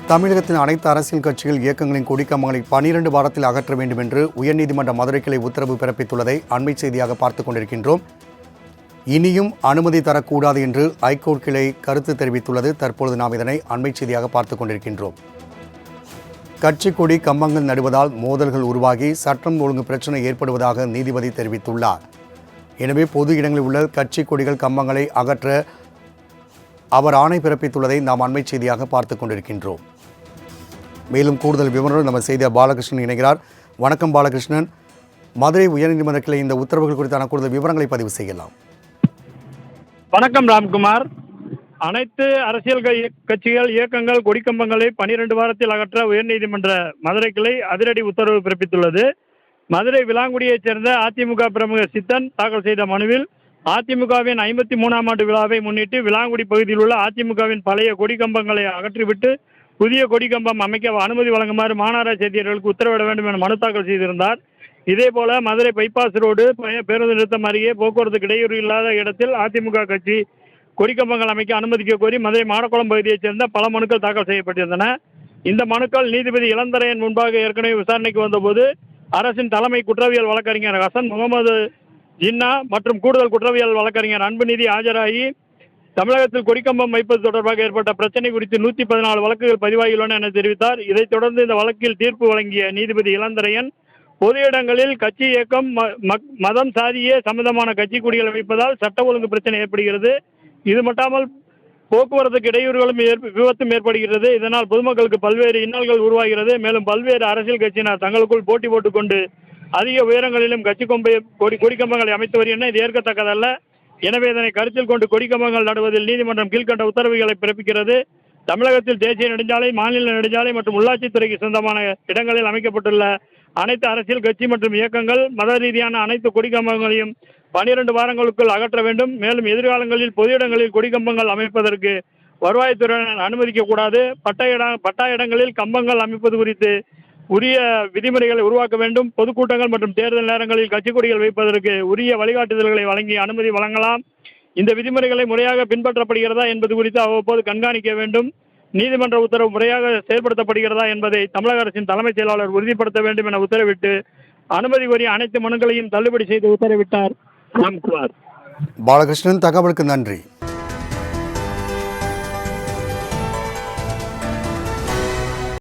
தமிழகத்தின் அனைத்து அரசியல் கட்சிகள் இயக்கங்களின் கொடிக்கம்பங்களை 12 வாரத்தில் அகற்ற வேண்டும் என்று உயர்நீதிமன்ற மதுரை கிளை உத்தரவு பிறப்பித்துள்ளதை அண்மை செய்தியாக பார்த்துக் கொண்டிருக்கின்றோம். இனியும் அனுமதி தரக்கூடாது என்று ஐகோர்ட் கிளை கருத்து தெரிவித்துள்ளது. தற்பொழுது நாம் இதனை அண்மை செய்தியாக பார்த்துக் கொண்டிருக்கின்றோம். கட்சி கொடி கம்பங்கள் நடுவதால் மோதல்கள் உருவாகி சட்டம் ஒழுங்கு பிரச்சனை ஏற்படுவதாக நீதிபதி தெரிவித்துள்ளார். எனவே பொது இடங்களில் உள்ள கட்சி கொடிகள் கம்பங்களை அகற்ற அவர் ஆணை பிறப்பித்துள்ளதை நாம் அண்மை செய்தியாக பார்த்துக் கொண்டிருக்கின்றோம். மேலும் கூடுதல் விவரங்கள் நம்ம செய்தியாளர் பாலகிருஷ்ணன் இணைகிறார். வணக்கம் பாலகிருஷ்ணன். மதுரை உயர்நீதிமன்ற கிளை இந்த உத்தரவுகள் குறித்தான கூடுதல் விவரங்களை பதிவு செய்யலாம். வணக்கம் ராம்குமார். அனைத்து அரசியல் கட்சிகள் இயக்கங்கள் கொடிக்கம்பங்களை 12 வாரத்தில் அகற்ற உயர்நீதிமன்ற மதுரை கிளை அதிரடி உத்தரவு பிறப்பித்துள்ளது. மதுரை விளாங்குடியைச் சேர்ந்த அதிமுக பிரமுகர் சித்தன் தாக்கல் செய்த மனுவில் அதிமுகவின் 53ஆம் ஆண்டு விழாவை முன்னிட்டு விளாங்குடி பகுதியில் உள்ள அதிமுகவின் பழைய கொடிக்கம்பங்களை அகற்றிவிட்டு புதிய கொடிக்கம்பம் அமைக்க அனுமதி வழங்குமாறு மாநகராட்சி அதிகாரிகளுக்கு உத்தரவிட வேண்டும் என மனு தாக்கல் செய்திருந்தார். இதேபோல மதுரை பைபாஸ் ரோடு பேருந்து நிறுத்தம் அருகே போக்குவரத்துக்கு இடையூறு இல்லாத இடத்தில் அதிமுக கட்சி கொடிக்கம்பங்கள் அமைக்க அனுமதிக்க கோரி மதுரை மாடக்குளம் பகுதியைச் சேர்ந்த பல மனுக்கள் தாக்கல் செய்யப்பட்டிருந்தன. இந்த மனுக்கள் நீதிபதி இளந்தரையன் முன்பாக ஏற்கனவே விசாரணைக்கு வந்தபோது அரசின் தலைமை குற்றவியல் வழக்கறிஞர் ஹசன் முகமது ஜின்னா மற்றும் கூடுதல் குற்றவியல் வழக்கறிஞர் அன்புநிதி ஆஜராகி தமிழகத்தில் கொடிக்கம்பம் வைப்பது தொடர்பாக ஏற்பட்ட பிரச்சனை குறித்து 114 வழக்குகள் பதிவாகியுள்ளன என தெரிவித்தார். இதைத் தொடர்ந்து இந்த வழக்கில் தீர்ப்பு வழங்கிய நீதிபதி இளந்தரையன் பொது இடங்களில் கட்சி இயக்கம் மதம் சாதிய சம்பந்தமான கட்சி கொடிகள் வைப்பதால் சட்ட ஒழுங்கு பிரச்சனை ஏற்படுகிறது. இது மட்டாமல் போக்குவரத்துக்கு இடையூறுகளும் விபத்தும் ஏற்படுகிறது. இதனால் பொதுமக்களுக்கு பல்வேறு இன்னல்கள் உருவாகிறது. மேலும் பல்வேறு அரசியல் கட்சியினர் தங்களுக்குள் போட்டி போட்டுக்கொண்டு அதிக உயரங்களிலும் கட்சி கொடிக்கம்பங்களை அமைத்து வருகின்றன. இது ஏற்கத்தக்கதல்ல. எனவே இதனை கருத்தில் கொண்டு கொடிக்கம்பங்கள் நடுவதில் நீதிமன்றம் கீழ்கண்ட உத்தரவுகளை பிறப்பிக்கிறது. தமிழகத்தில் தேசிய நெடுஞ்சாலை, மாநில நெடுஞ்சாலை மற்றும் உள்ளாட்சித்துறைக்கு சொந்தமான இடங்களில் அமைக்கப்பட்டுள்ள அனைத்து அரசியல் கட்சி மற்றும் இயக்கங்கள் மத ரீதியான அனைத்து கொடிக்கம்பங்களையும் 12 வாரங்களுக்குள் அகற்ற வேண்டும். மேலும் எதிர்காலங்களில் பொது இடங்களில் கொடிக்கம்பங்கள் அமைப்பதற்கு வருவாய்த்துறையினர் அனுமதிக்கக்கூடாது. பட்டா இடங்களில் கம்பங்கள் அமைப்பது குறித்து உரிய விதிமுறைகளை உருவாக்க வேண்டும். பொதுக்கூட்டங்கள் மற்றும் தேர்தல் நேரங்களில் கட்சி கொடிகள் வைப்பதற்கு உரிய வழிகாட்டுதல்களை வழங்கி அனுமதி வழங்கலாம். இந்த விதிமுறைகளை முறையாக பின்பற்றப்படுகிறதா என்பது குறித்து அவ்வப்போது கண்காணிக்க வேண்டும். நீதிமன்ற உத்தரவு முறையாக செயல்படுத்தப்படுகிறதா என்பதை தமிழக அரசின் தலைமைச் செயலாளர் உறுதிப்படுத்த வேண்டும் என உத்தரவிட்டு அனுமதி கோரிய அனைத்து மனுக்களையும் தள்ளுபடி செய்து உத்தரவிட்டார் ராம்குமார். பாலகிருஷ்ணன், தகவலுக்கு நன்றி.